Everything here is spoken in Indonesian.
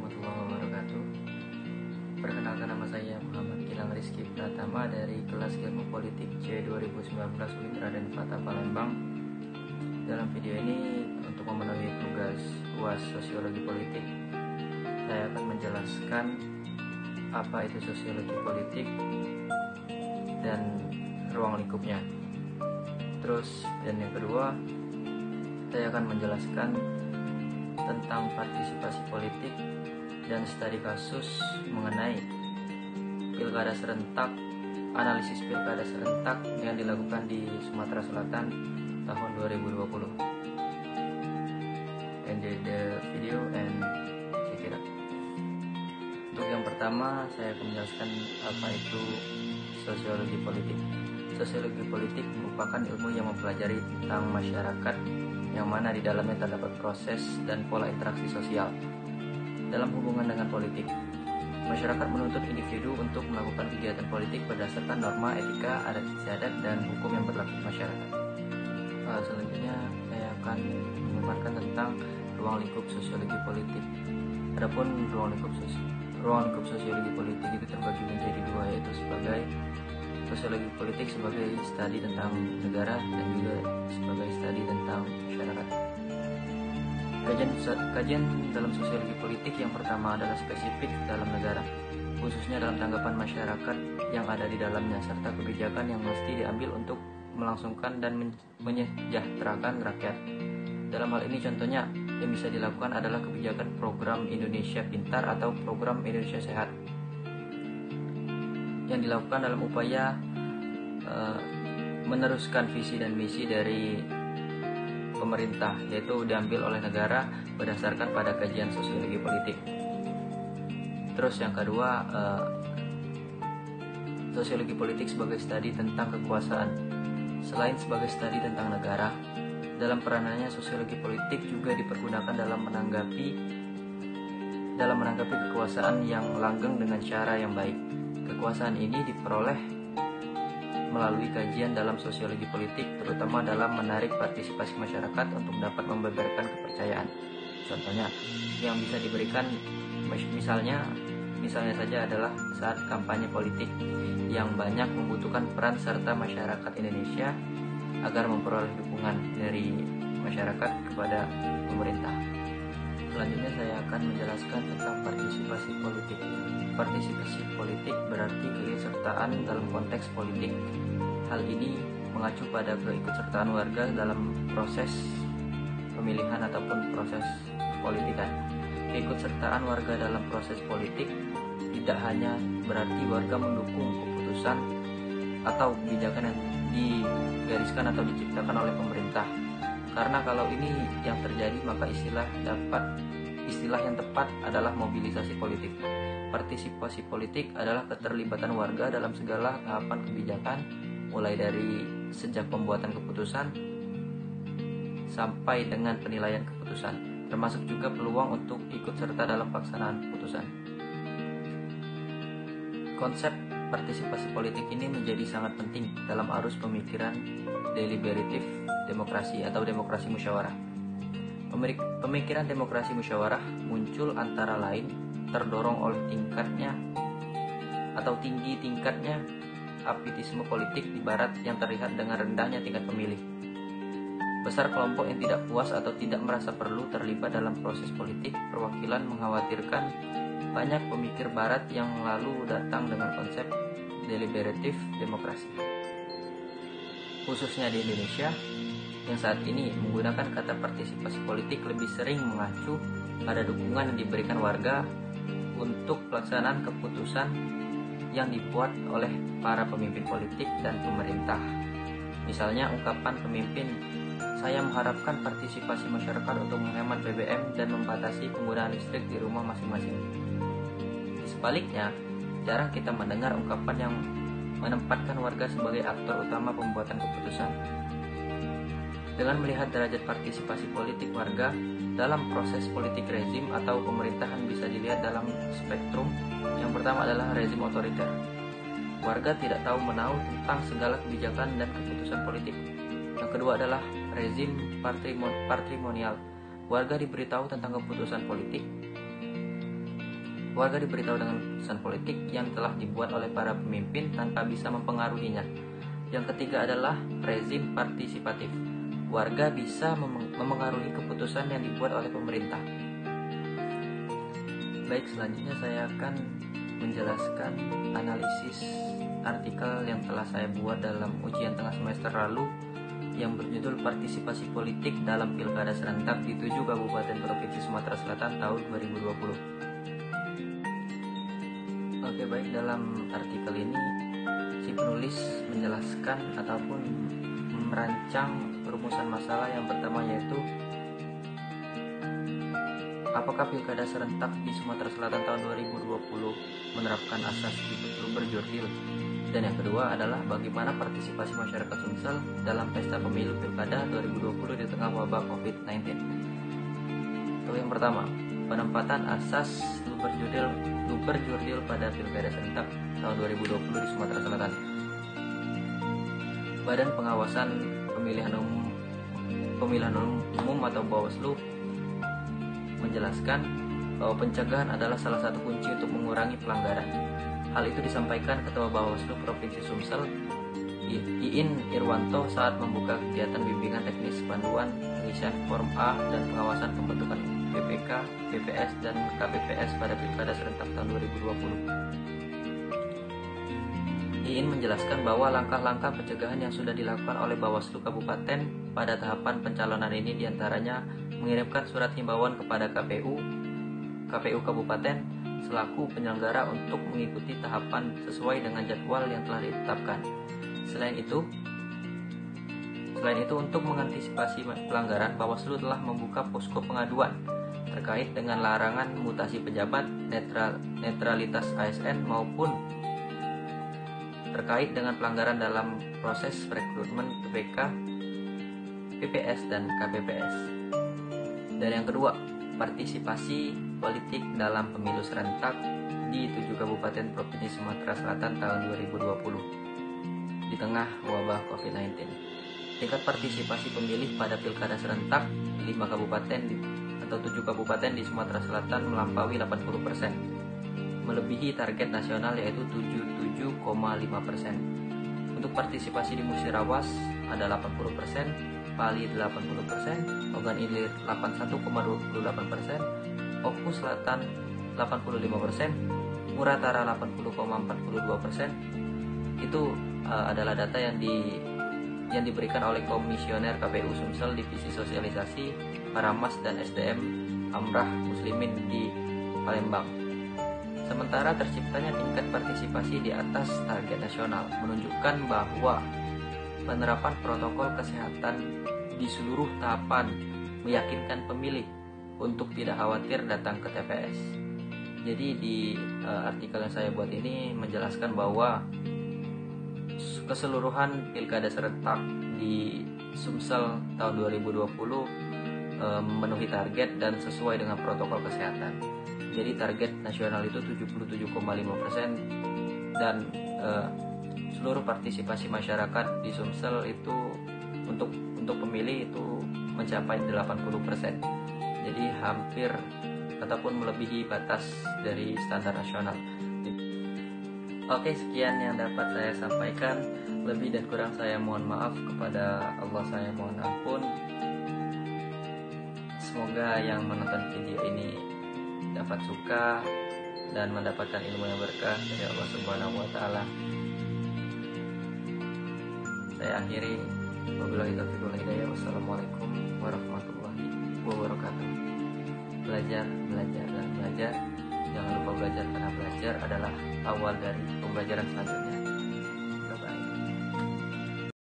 warahmatullahi wabarakatuh. Perkenalkan, nama saya Muhammad Gilang Rizky Pratama dari kelas Ilmu Politik C 2019 UIN Raden Fatah Palembang. Dalam video ini, untuk memenuhi tugas UAS Sosiologi Politik, saya akan menjelaskan apa itu sosiologi politik dan ruang lingkupnya. Dan yang kedua, saya akan menjelaskan tentang partisipasi politik dan studi kasus mengenai pilkada serentak, analisis pilkada serentak yang dilakukan di Sumatera Selatan tahun 2020. Enjoy the video and check it out. Untuk yang pertama, saya akan menjelaskan apa itu sosiologi politik. Sosiologi politik merupakan ilmu yang mempelajari tentang masyarakat yang mana di dalamnya terdapat proses dan pola interaksi sosial. Dalam hubungan dengan politik, masyarakat menuntut individu untuk melakukan kegiatan politik berdasarkan norma, etika, adat istiadat, dan hukum yang berlaku di masyarakat. Selanjutnya, saya akan memaparkan tentang ruang lingkup sosiologi politik. Adapun ruang lingkup sosiologi politik itu terbagi menjadi dua, yaitu sebagai sosiologi politik sebagai studi tentang negara dan juga sebagai studi tentang masyarakat. Kajian dalam sosiologi politik yang pertama adalah spesifik dalam negara, khususnya dalam tanggapan masyarakat yang ada di dalamnya, serta kebijakan yang mesti diambil untuk melangsungkan dan menyejahterakan rakyat. Dalam hal ini contohnya yang bisa dilakukan adalah kebijakan program Indonesia Pintar atau program Indonesia Sehat, yang dilakukan dalam upaya meneruskan visi dan misi dari pemerintah, yaitu diambil oleh negara berdasarkan pada kajian sosiologi politik. Terus yang kedua, sosiologi politik sebagai studi tentang kekuasaan. Selain sebagai studi tentang negara, dalam peranannya sosiologi politik juga dipergunakan dalam menanggapi kekuasaan yang langgeng dengan cara yang baik. Kekuasaan ini diperoleh melalui kajian dalam sosiologi politik, terutama dalam menarik partisipasi masyarakat untuk dapat membeberkan kepercayaan. Contohnya yang bisa diberikan misalnya saja adalah saat kampanye politik yang banyak membutuhkan peran serta masyarakat Indonesia agar memperoleh dukungan dari masyarakat kepada pemerintah. Selanjutnya saya akan menjelaskan tentang partisipasi politik. Partisipasi politik berarti keikutsertaan dalam konteks politik. Hal ini mengacu pada keikutsertaan warga dalam proses pemilihan ataupun proses politikan. Keikutsertaan warga dalam proses politik tidak hanya berarti warga mendukung keputusan atau kebijakan yang digariskan atau diciptakan oleh pemerintah. Karena kalau ini yang terjadi, maka istilah yang tepat adalah mobilisasi politik. Partisipasi politik adalah keterlibatan warga dalam segala tahapan kebijakan, mulai dari sejak pembuatan keputusan sampai dengan penilaian keputusan, termasuk juga peluang untuk ikut serta dalam pelaksanaan keputusan. Konsep partisipasi politik ini menjadi sangat penting dalam arus pemikiran deliberatif demokrasi atau demokrasi musyawarah. Pemikiran demokrasi musyawarah muncul antara lain terdorong oleh tinggi tingkatnya apatisme politik di barat yang terlihat dengan rendahnya tingkat pemilih. Besar kelompok yang tidak puas atau tidak merasa perlu terlibat dalam proses politik perwakilan mengkhawatirkan banyak pemikir barat yang lalu datang dengan konsep deliberatif demokrasi. Khususnya di Indonesia, yang saat ini menggunakan kata partisipasi politik lebih sering mengacu pada dukungan yang diberikan warga untuk pelaksanaan keputusan yang dibuat oleh para pemimpin politik dan pemerintah. Misalnya ungkapan pemimpin, "Saya mengharapkan partisipasi masyarakat untuk menghemat BBM dan membatasi penggunaan listrik di rumah masing-masing." Sebaliknya, jarang kita mendengar ungkapan yang menempatkan warga sebagai aktor utama pembuatan keputusan. Dengan melihat derajat partisipasi politik warga dalam proses politik rezim atau pemerintahan bisa dilihat dalam spektrum. Yang pertama adalah rezim otoriter. Warga tidak tahu menahu tentang segala kebijakan dan keputusan politik. Yang kedua adalah rezim patrimonial. Warga diberitahu tentang keputusan politik Warga diberitahu dengan keputusan politik yang telah dibuat oleh para pemimpin tanpa bisa mempengaruhinya. Yang ketiga adalah rezim partisipatif. Warga bisa memengaruhi keputusan yang dibuat oleh pemerintah. Baik, selanjutnya saya akan menjelaskan analisis artikel yang telah saya buat dalam ujian tengah semester lalu yang berjudul Partisipasi Politik dalam Pilkada Serentak di 7 Kabupaten Provinsi Sumatera Selatan tahun 2020. Oke, baik, dalam artikel ini si penulis menjelaskan ataupun merancang perumusan masalah yang pertama, yaitu apakah Pilkada Serentak di Sumatera Selatan tahun 2020 menerapkan asas luber-jurdil? Dan yang kedua adalah bagaimana partisipasi masyarakat Sumsel dalam pesta pemilu Pilkada 2020 di tengah wabah COVID-19. Untuk yang pertama, penempatan asas luber-jurdil pada Pilkada Serentak tahun 2020 di Sumatera Selatan. Badan Pengawasan Pemilihan Umum atau Bawaslu menjelaskan bahwa pencegahan adalah salah satu kunci untuk mengurangi pelanggaran. Hal itu disampaikan Ketua Bawaslu Provinsi Sumsel, Iin Irwanto, saat membuka kegiatan bimbingan teknis panduan pengisian Form A dan pengawasan pembentukan PPK, PPS, dan KPPS pada Pilkada Serentak tahun 2020. Iin menjelaskan bahwa langkah-langkah pencegahan yang sudah dilakukan oleh Bawaslu Kabupaten pada tahapan pencalonan ini diantaranya mengirimkan surat himbauan kepada KPU Kabupaten selaku penyelenggara untuk mengikuti tahapan sesuai dengan jadwal yang telah ditetapkan. Selain itu untuk mengantisipasi pelanggaran, Bawaslu telah membuka posko pengaduan terkait dengan larangan mutasi pejabat, netralitas ASN maupun terkait dengan pelanggaran dalam proses rekrutmen PPK, PPS, dan KPPS. Dan yang kedua, partisipasi politik dalam pemilu serentak di 7 Kabupaten Provinsi Sumatera Selatan tahun 2020 di tengah wabah COVID-19. Tingkat partisipasi pemilih pada Pilkada Serentak 5 kabupaten atau 7 kabupaten di Sumatera Selatan melampaui 80%, melebihi target nasional yaitu 77,5%. Untuk partisipasi di Musirawas ada 80%, Pali 80%, Ogan Ilir 81,28%, Oku Selatan 85%, Muratara 80,42%. Itu adalah data yang diberikan oleh Komisioner KPU Sumsel Divisi Sosialisasi, Paramas, dan SDM Amrah Muslimin di Palembang. Sementara terciptanya tingkat partisipasi di atas target nasional menunjukkan bahwa penerapan protokol kesehatan di seluruh tahapan meyakinkan pemilih untuk tidak khawatir datang ke TPS. Jadi di artikel yang saya buat ini menjelaskan bahwa keseluruhan Pilkada Serentak di Sumsel tahun 2020 memenuhi target dan sesuai dengan protokol kesehatan. Jadi target nasional itu 77,5% dan seluruh partisipasi masyarakat di Sumsel itu untuk pemilih itu mencapai 80%. Jadi hampir ataupun melebihi batas dari standar nasional. Oke, sekian yang dapat saya sampaikan. Lebih dan kurang saya mohon maaf, kepada Allah saya mohon ampun. Semoga yang menonton video ini dapat suka dan mendapatkan ilmu yang berkah dari Allah Subhanahu wa taala. Saya akhiri, wabillahi taufiq wal hidayah. Wassalamualaikum warahmatullahi wabarakatuh. Belajar, dan belajar. Jangan lupa belajar, karena belajar adalah awal dari pembelajaran selanjutnya.